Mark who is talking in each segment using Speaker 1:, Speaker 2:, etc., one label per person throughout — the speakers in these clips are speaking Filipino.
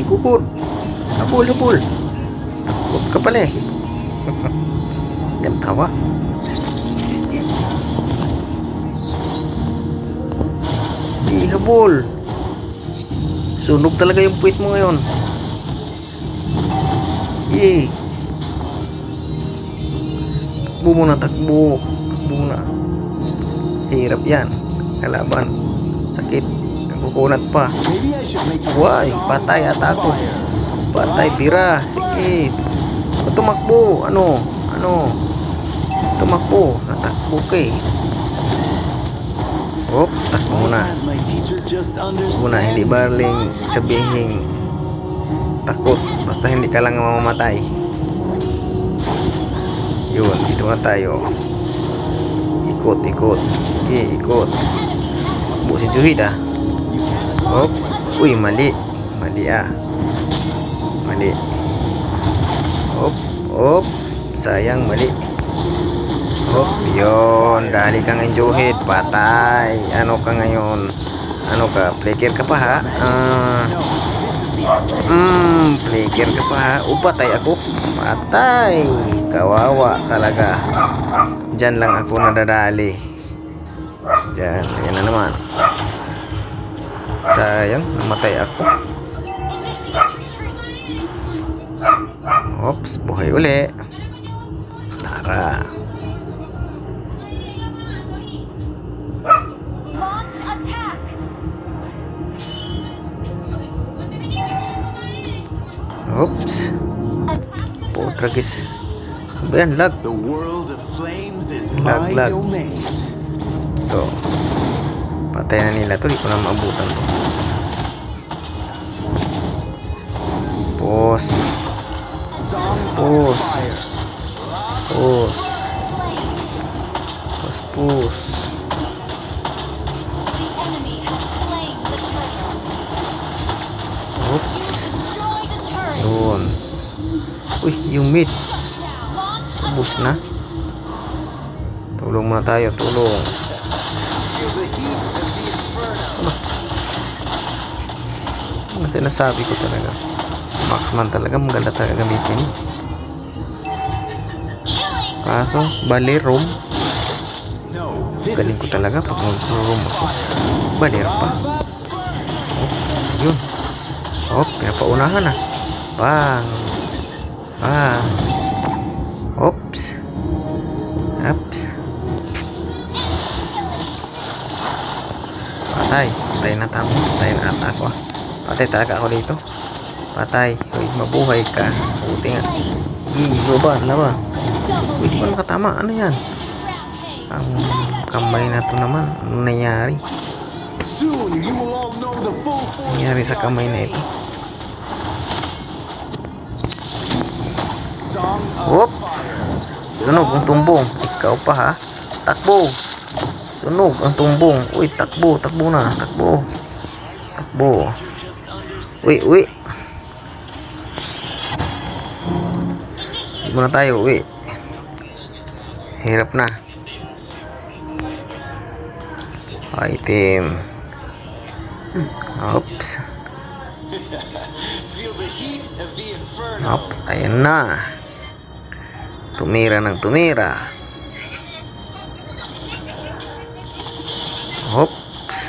Speaker 1: Kukod. Habol. Takot ka pala eh. Yan tawa. Habol. Sunog talaga yung puwit mo ngayon. Takbo muna, takbo muna. Hirap yan. Kalaban. Sakit. Kukunat pa. Why? Patay ata ako. Patay, pira. Sige. Tumakbo. Ano? Tumakbo. Natakbo ka eh. Oops, takbo muna. Hindi baling sabihin takot. Basta hindi ka lang mamamatay. Yun, dito na tayo. Ikot. Sige, ikot. Takbo si Juhid ah. Hop. Uy, mali ah. Mali. Hop. Sayang, mali. Hop, yun. Dali ka ngayon, Juhid. Patay. Ano ka ngayon? Ano ka? Flaker ka pa ha? Flaker ka pa ha? Patay ako. Patay. Kawawa talaga. Diyan lang ako nadadali. Diyan. Ayan na naman. Sayang, namatay ako. Oops, buhay uli. Tara. Oops. Tragis. Ayan, lag. Lag. Ito. Patay na nila to. Di ko na maabutan to. Pause. Oops. Yun. Uy, yung mid. Ubus na. Tulong muna tayo. Tulong. Ano sinasabi ko talaga? Marksman talaga. Maganda talaga gamitin. Kaso, room. Galing ko talaga pag mag-room ako. Balir pa. Yun. Pinapaunahan na. Bang. Oops. Patay na tamo. Patay na ata ako. Patay talaga ako dito. Patay. Uy, mabuhay ka. Buti nga. Laban. Uy, di ba nakatama? Ano yan? Ang kamay na to naman. Ano nangyari? Nangyari sa kamay na ito. Oops. Sunog ang tumbong. Ikaw pa ha. Takbo. Sunog ang tumbong. Uy, takbo na. Takbo. Uy. Hindi muna tayo. Uy. Hirap na. Item. Oops. Ayan na. Tumira. Oops.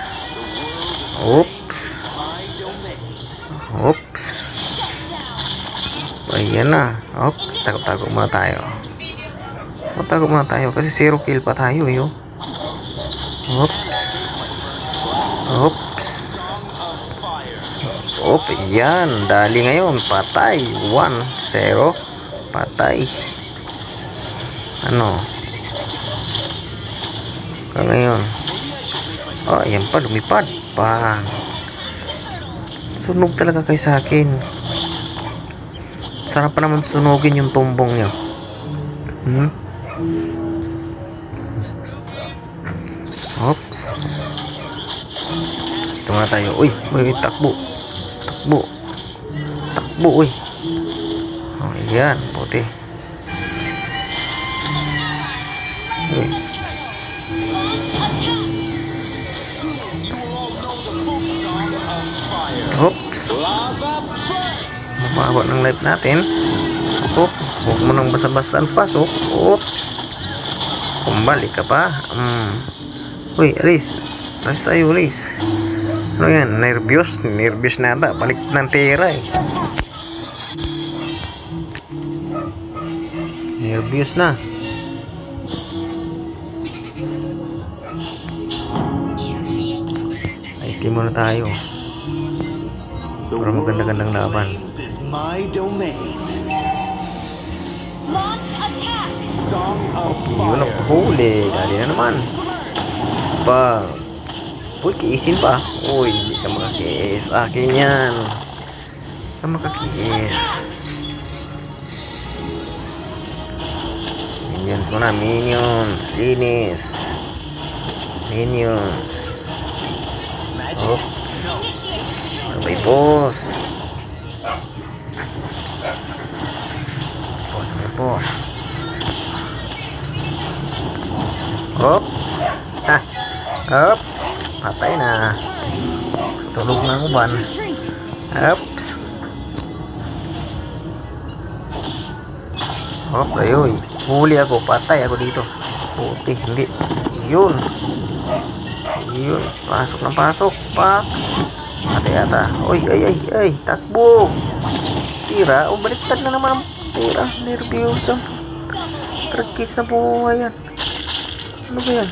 Speaker 1: Ayan na. Tago muna tayo. Kasi 0 kill pa tayo eh. Yan. Dali ngayon. Patay. 1-0. Patay. Ano? Ngayon. Ayan pa. Lumipad. Bang. Sunog talaga kayo sa akin. Sarap pa naman sunugin yung tumbong nyo. Oops. Ito nga tayo. Uy, takbo. Uy. Ayan, puti. Uy. Oops. Mababa ng life natin. Oop. Huwag mo nang basta-basta pasok. Oops. Kumbalik ka pa. Uy, alis. Alis tayo, alis. Ano yan? Nervyos? Nervyos na ata. Balik ng tira eh. Nervyos na. Item muna tayo. Para maganda-gandang laban. Okay, yun ang huli. Dali na naman. Bang. Uy, kiisin pa. Uy, hindi ka makakiis. Akin yan. Hindi ka makakiis. Minions muna. Minions. Linis. Minions. Oops. Sabay boss. Sabay boss. Oops. Ha. Oops. Patay na. Tulog na uban. Oops. Oops. Ayoy. Huli ako. Patay ako dito. Puti. Hindi. Yun. Yun. Pasok na pasok. Pak. Patay ata. Oy. Ay. Takbo. Tira. O baliktad na naman ang tira. Nervyoso. Tragkis na buhay yan. Ano ba yan?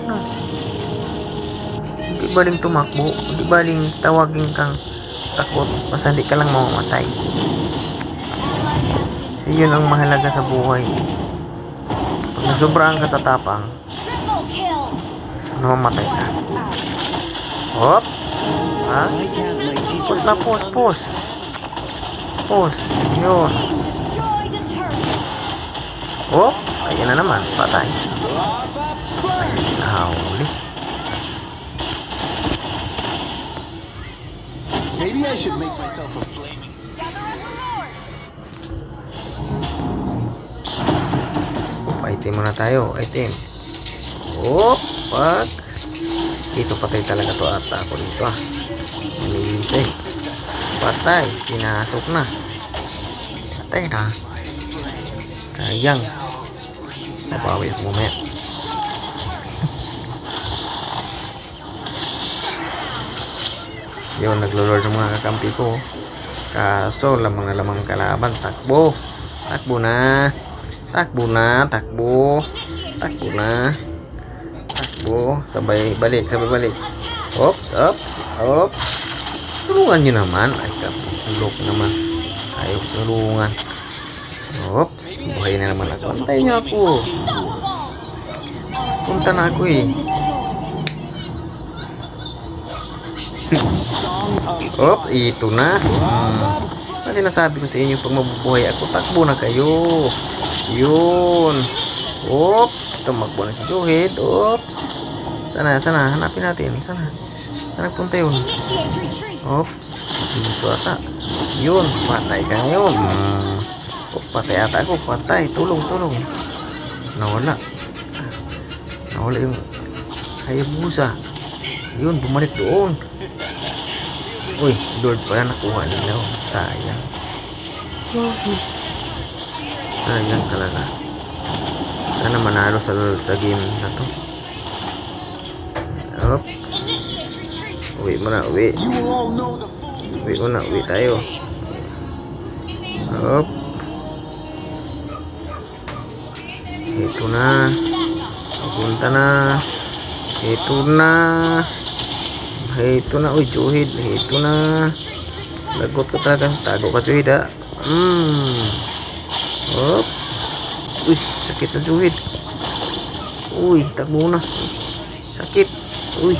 Speaker 1: Ano? Hindi baling tumakbo. Hindi baling tawagin kang takot. Basta hindi ka lang mamamatay. Yun ang mahalaga sa buhay. Pag nasubraan ka sa tapang, mamamatay ka. Hop! Ha? Pause na, pause. Pause. Yun. Hop! Ayan na naman. Patay. Ayan. Nahuli.
Speaker 2: Maybe I should make myself a flaming
Speaker 1: Item muna tayo. Item. Oh, pag dito patay talaga to ata ako dito ah. Nililisa eh. Patay. Pinasok na. Patay na. Sayang. Mabawi ako mamaya. Yun, naglulord ng mga kakampi ko. Kaso, lamang na lamang kalaban. Takbo. Takbo na. Takbo na. Takbo. Takbo na. Takbo. Sabay balik. Sabay balik. Oops. Tulungan nyo naman. Ay, kapulok naman. Ayaw tulungan. Oops. Buhay na naman ako. Antayin nyo ako. Punta na ako eh. Oops. Ito na. Kasi nasabi ko sa inyo, pag mabubuhay ako, takbo na kayo. Yun. Oops. Tumakbo na si Juhid. Oops. Sana. Hanapin natin. Sana nagpunta yun. Oops. Dito ata. Yun. Patay ka ngayon. Patay ata ako. Patay. Tulong. Nawala yung Hayabusa. Yun. Bumalik doon. Uy. Lord pala nakuha nila. Sayang. Sayang talaga. Sana manalo sa game na to. Oops. Uwi muna. Uwi tayo. Up. Ito na. Punta na. Ito na. Uy, Juhid. Ito na. Lagot ka talaga. Tago ka, Juhid, ha. Up. Uy, sakit na, Juhid. Uy, takbo na. Sakit. Uy.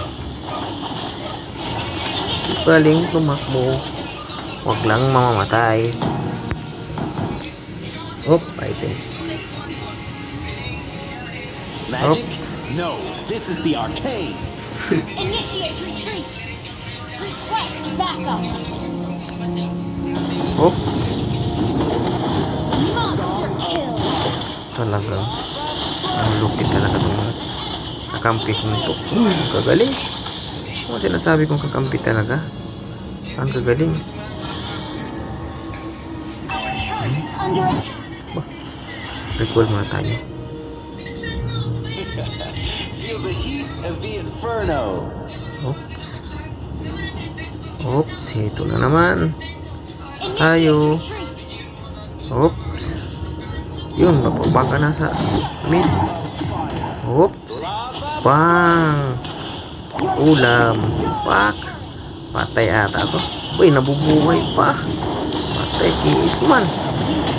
Speaker 1: Baling tumakbo. Huwag lang mamamatay. Items.
Speaker 2: magic? No, this is the arcade.
Speaker 3: Initiate retreat. Request backup.
Speaker 1: Oops.
Speaker 3: Monster kill.
Speaker 1: Talaga. Ang lupit talaga itong mga kakampi kong ito. Kagaling. Ano sinasabi kong kakampi talaga? Ang kagaling.
Speaker 3: Our turret is under attack.
Speaker 1: Recall muna tayo.
Speaker 2: Feel the heat of the inferno.
Speaker 1: Oops. Oops, ito na naman. Tayo.
Speaker 3: Initiate retreat.
Speaker 1: Oops. Yun, mapabangka na sa mid. Oops. Bang. Ulam. Pak. Patay ata to. Uy, nabubuhay pa. Patay kiisman.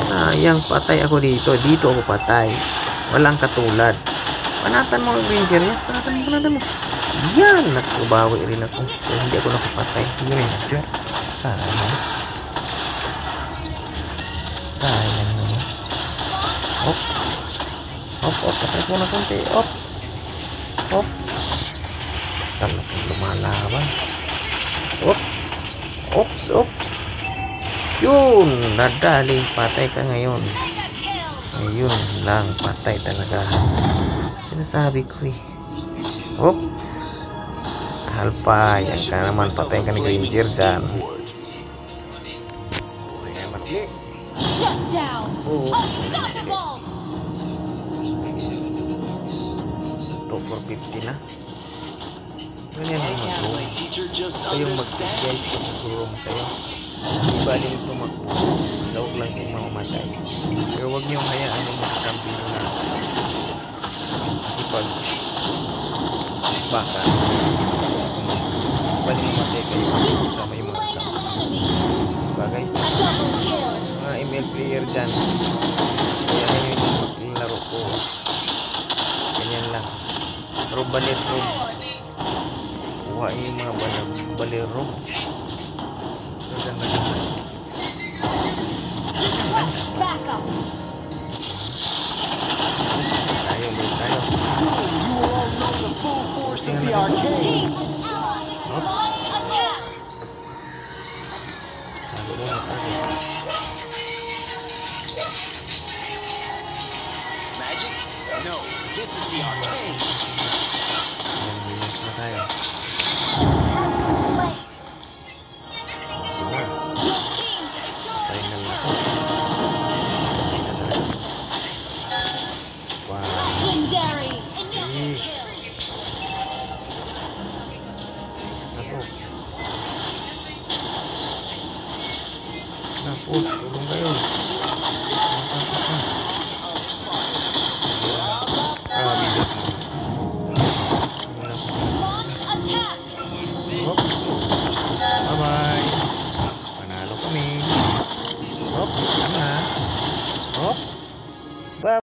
Speaker 1: Sayang, patay ako dito. Dito ako patay. Walang katulad. Panatan mo ang ranger yan. Panatan mo. Yan, nagbabawi rin ako. Pero hindi ako nakapatay. Ranger. Sayang. Sayang naman. Op. Op, patay ko na konti. Ops. Ops. Talagang lumalaban. Ops. Ops, ops. Yun, nadali. Patay ka ngayon. Ayun lang, patay talaga. Sinasabi ko eh. Oops. Halpa, yan ka naman. Patay ka ni Granger dyan. Ayan, mati.
Speaker 3: Shut down.
Speaker 1: Oo.
Speaker 3: Unstoppable.
Speaker 1: 2 for 50 na. Ganyan yung mag-room.
Speaker 2: My teacher just
Speaker 1: Kayong
Speaker 2: understands.
Speaker 1: mag-guide sa mag-room kayo. Hindi baling tumakbo. Lawag lang yung mamamatay. Pero huwag niyong hayaan yung magkakampi na ipag baka baling mamatay kayo kasama yung mga kampi. Diba guys?
Speaker 3: A double kill.
Speaker 1: Mga ML player dyan. Kaya ngayon yung maglaro ko. Ganyan lang. Rob balit rob. Kuha yung mga balit rob.
Speaker 3: Back up.
Speaker 1: Tayo, balik tayo.
Speaker 2: You will all know the full force of the arcade.
Speaker 3: Team destroyed. Launch attack.
Speaker 1: Tago muna tayo.
Speaker 2: Magic? No, this is the arcade.
Speaker 1: Ayan, bilis na tayo. Diba?
Speaker 3: Your team destroyed.
Speaker 1: Tayo na lang. Wow.
Speaker 3: Legendary. Initiate kill.
Speaker 1: Ako. Tapos, tulong kayo. Tapos na. Grabe na.
Speaker 3: Launch attack.
Speaker 1: Hop.